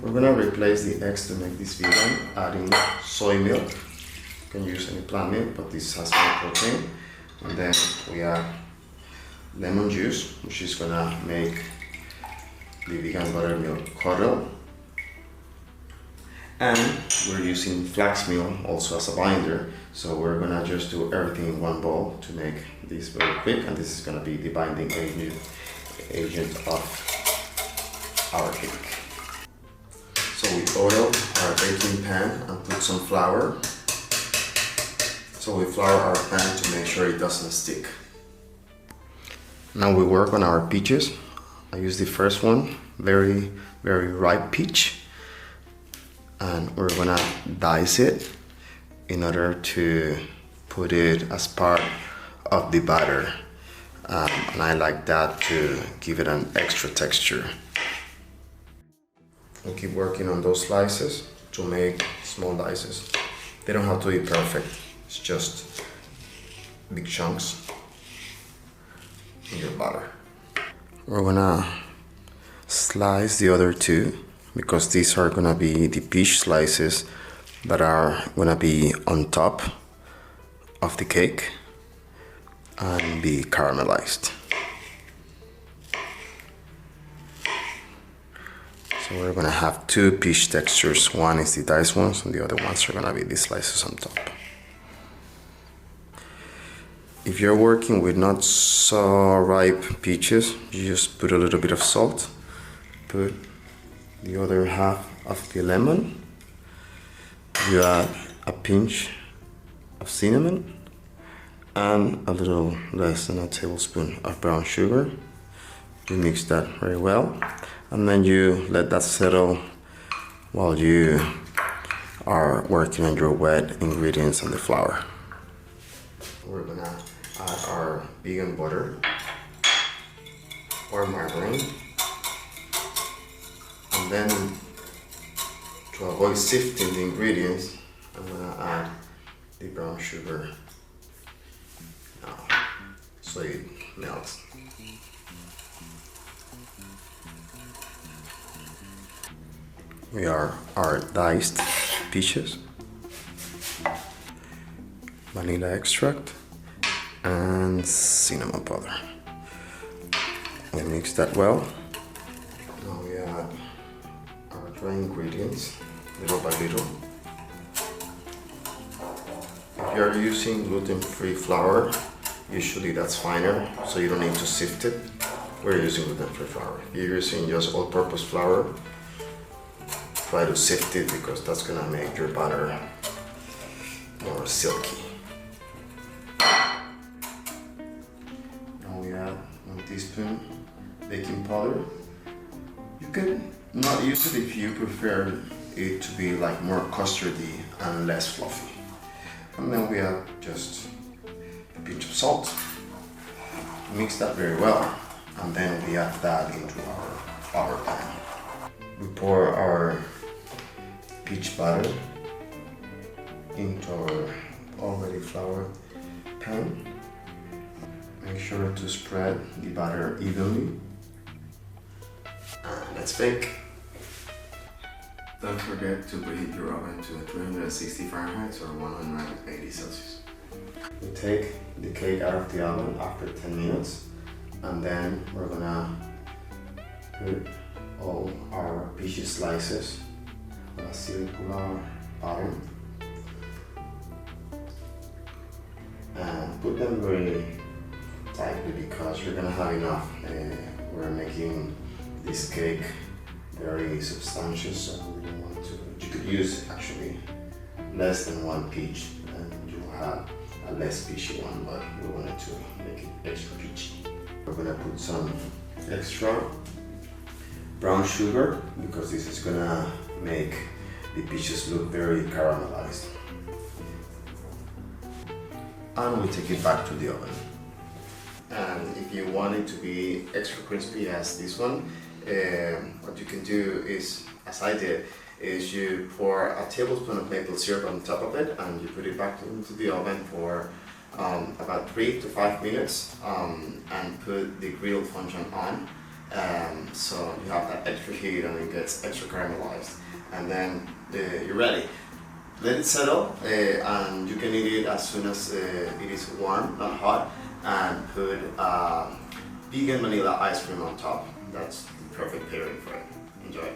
We're gonna replace the eggs to make this vegan, adding soy milk. You can use any plant milk, but this has more protein. And then we add lemon juice, which is gonna make the vegan buttermilk curdle. And we're using flax meal also as a binder, so we're gonna just do everything in one bowl to make this very quick, and this is gonna be the binding agent of our cake. So we oil our baking pan and put some flour. So we flour our pan to make sure it doesn't stick. Now we work on our peaches. I use the first one, very ripe peach. And we're gonna dice it in order to put it as part of the batter. And I like that to give it an extra texture. We'll keep working on those slices to make small dices. They don't have to be perfect, it's just big chunks in your batter. We're gonna slice the other two, because these are gonna be the peach slices that are gonna be on top of the cake and be caramelized. So we're gonna have two peach textures. One is the diced ones and the other ones are gonna be the slices on top. If you're working with not so ripe peaches, you just put a little bit of salt, put the other half of the lemon, you add a pinch of cinnamon and a little less than a tablespoon of brown sugar. You mix that very well, and then you let that settle while you are working on your wet ingredients and the flour. We're gonna add our vegan butter or margarine. And then, to avoid sifting the ingredients, I'm gonna add the brown sugar now, so it melts. We are our diced peaches, vanilla extract, and cinnamon powder. We mix that well. Now we add our dry ingredients little by little. If you are using gluten-free flour, usually that's finer, so you don't need to sift it. We're using gluten-free flour. If you're using just all-purpose flour, try to sift it, because that's gonna make your batter more silky. Now we add 1 teaspoon baking powder. You can not use it if you prefer it to be like more custardy and less fluffy. And then we add just a pinch of salt. Mix that very well, and then we add that into our flour pan. We pour our peach batter into our already floured pan. Make sure to spread the batter evenly. And let's bake. Don't forget to preheat your oven to 360 Fahrenheit or 180 Celsius. We take the cake out of the oven after 10 minutes, and then we're gonna put all our peachy slices on a circular pattern and put them very tightly, because you're gonna have enough. We're making this cake very substantial, so we don't want to. You could use actually less than 1 peach, and you'll have a less peachy one, but we wanted to make it extra peachy. We're gonna put some extra brown sugar, because this is gonna make the peaches look very caramelized. And we take it back to the oven. And if you want it to be extra crispy as this one, what you can do is, as I did, is you pour a tablespoon of maple syrup on top of it, and you put it back into the oven for about 3 to 5 minutes and put the grill function on. So you have that extra heat and it gets extra caramelized, and then you're ready. Let it settle and you can eat it as soon as it is warm, not hot, and put vegan vanilla ice cream on top. That's the perfect pairing for it. Enjoy.